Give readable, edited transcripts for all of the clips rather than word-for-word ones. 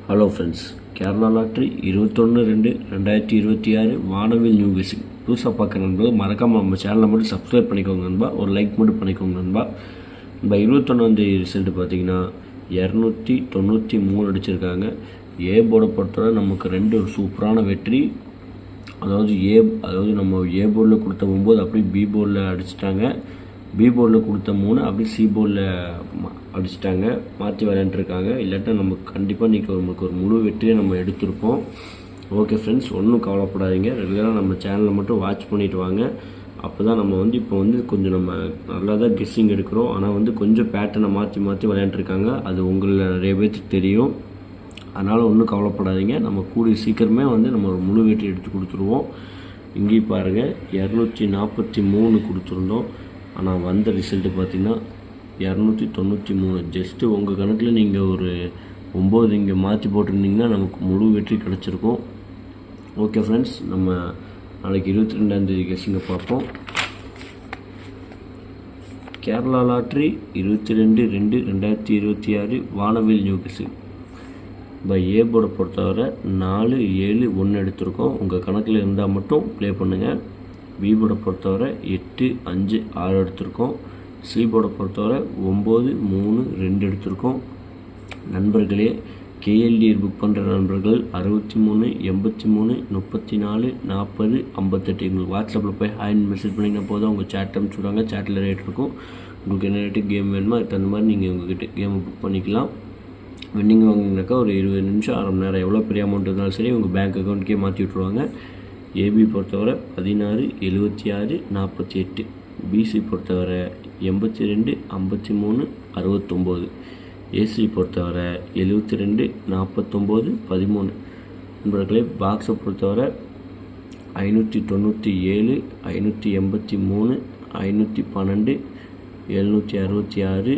Hello friends, Kerala lottery 21/2/2026 வானவில் new guessing. புதுசாக பார்க்குற நண்பர்கள் மறக்காமல் நம்ம சேனலை மட்டும் சப்ஸ்கிரைப் பண்ணிக்கோங்க நண்பா. ஒரு லைக் மட்டும் பண்ணிக்கோங்க நண்பா. நம்ம 21 ரிசல்ட்டு பார்த்தீங்கன்னா 293 அடிச்சிருக்காங்க. ஏ போர்டை பொறுத்தவரை நமக்கு 2 சூப்பரான வெற்றி. அதாவது நம்ம ஏ போர்டில் கொடுத்த 9 அப்படியே பி போர்டில் அடிச்சிட்டாங்க. பி போர்டில் கொடுத்த 3 அப்படி சி போர்டில் அடிச்சிட்டாங்க. மாற்றி விளையாண்டுருக்காங்க. இல்லாட்டா நமக்கு கண்டிப்பாக நமக்கு ஒரு முழு வெற்றியை நம்ம எடுத்திருப்போம். ஓகே ஃப்ரெண்ட்ஸ், ஒன்றும் கவலைப்படாதீங்க. ரெகுலராக நம்ம சேனலை மட்டும் வாட்ச் பண்ணிவிட்டு வாங்க. அப்போ தான் நம்ம இப்போ கொஞ்சம் நம்ம நல்லா தான் கெஸ்ஸிங் எடுக்கிறோம். ஆனால் கொஞ்சம் பேட்டர்னை மாற்றி விளையாண்டுருக்காங்க. அது உங்களில் நிறைய பேருக்கு தெரியும். அதனால் ஒன்றும் கவலைப்படாதீங்க. நம்ம கூடிய சீக்கிரமே நம்ம ஒரு முழு வெற்றி எடுத்து கொடுத்துருவோம். இங்கேயும் பாருங்கள், 243 கொடுத்துருந்தோம். ஆனால் வந்த ரிசல்ட்டு பார்த்திங்கன்னா 293. ஜஸ்ட்டு உங்கள் கணக்கில் நீங்கள் ஒரு 9 இங்கே மாற்றி போட்டிருந்தீங்கன்னா நமக்கு முழு வெற்றி கிடச்சிருக்கும். ஓகே ஃப்ரெண்ட்ஸ், நம்ம நாளைக்கு 22 கெஸ்ஸிங்கை பார்ப்போம். கேரளா லாட்ரி 22/2/2026 வானவில் நியூ கெஸ்ஸிங். இப்போ ஏ போர்டை பொறுத்தவரை 4, 7, 1 எடுத்திருக்கோம். உங்கள் கணக்கில் இருந்தால் மட்டும் ப்ளே பண்ணுங்கள். பி போர்டை பொறுத்தவரை 8, 5, 6 எடுத்திருக்கோம். சி போர்டை பொறுத்தவரை 9, 3, 2 எடுத்திருக்கோம். நண்பர்களே, கேஎல்டிஆர் புக் பண்ணுற நண்பர்கள் 63, 83, 34, 40, 58 எங்களுக்கு வாட்ஸ்அப்பில் போய் ஹாய்னு மெசேஜ் பண்ணிங்கன்னா போதும். உங்கள் சேட் அனுப்பிச்சுடுவாங்க. சேட்டில் ரேட் இருக்கும். உங்களுக்கு என்ன ரேட்டு கேம் வேணுமோ அதுக்கு தகுந்த மாதிரி நீங்கள் உங்கள்கிட்ட கேமை புக் பண்ணிக்கலாம். வின்னிங் வாங்கினாக்கா ஒரு 20 நிமிஷம், அரை மணி நேரம், எவ்வளோ பெரிய அமௌண்ட் இருந்தாலும் சரி உங்கள் பேங்க் அக்கௌண்ட்டுக்கே மாற்றி விட்ருவாங்க. ஏபி பொறுத்தவரை 16, 76, 48. பிசி பொறுத்தவரை 82, 53, 69. ஏசி பொறுத்தவரை 72, 49, 13. நண்பர்களே, பாக்ஸை பொறுத்தவரை 597, 583, 512, 766.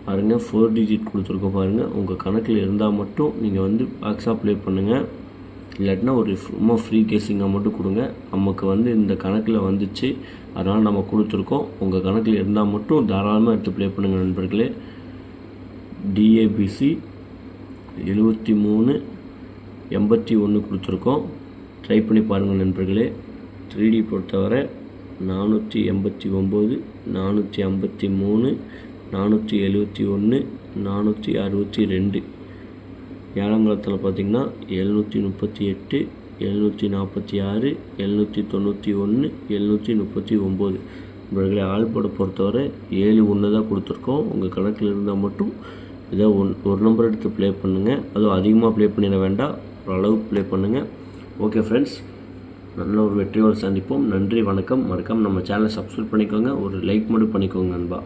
பாருங்கள், 4 டிஜிட் கொடுத்துருக்கோம். பாருங்கள், உங்கள் கணக்கில் இருந்தால் மட்டும் நீங்கள் பாக்ஸாக ப்ளே பண்ணுங்கள். இல்லாட்டினா ஒரு சும்மா ஃப்ரீ கேஸிங்காக மட்டும் கொடுங்க. நமக்கு இந்த கணக்கில் வந்துச்சு, அதனால் நம்ம கொடுத்துருக்கோம். உங்கள் கணக்கில் இருந்தால் மட்டும் தாராளமாக எடுத்து ப்ளே பண்ணுங்கள் நண்பர்களே. டிஏபிசி 73, 81 கொடுத்துருக்கோம். ட்ரை பண்ணி பாருங்கள் நண்பர்களே. 3D பொறுத்தவரை 489, 453, 471, 462. ஏழாங்குளத்தில் பார்த்திங்கன்னா 738, 746, 791, 739. நண்பர்களே, ஆள் போட பொறுத்தவரை 7, 1 தான் கொடுத்துருக்கோம். உங்கள் கணக்கில் இருந்தால் மட்டும் இதை ஒரு நம்பர் எடுத்து ப்ளே பண்ணுங்கள். அதுவும் அதிகமாக ப்ளே பண்ணிட வேண்டாம், ஓரளவுக்கு ப்ளே பண்ணுங்கள். ஓகே ஃப்ரெண்ட்ஸ், நல்ல ஒரு வெற்றியோடு சந்திப்போம். நன்றி, வணக்கம். மறக்காமல் நம்ம சேனலை சப்ஸ்கிரைப் பண்ணிக்கோங்க. ஒரு லைக் மட்டும் பண்ணிக்கோங்க நண்பா.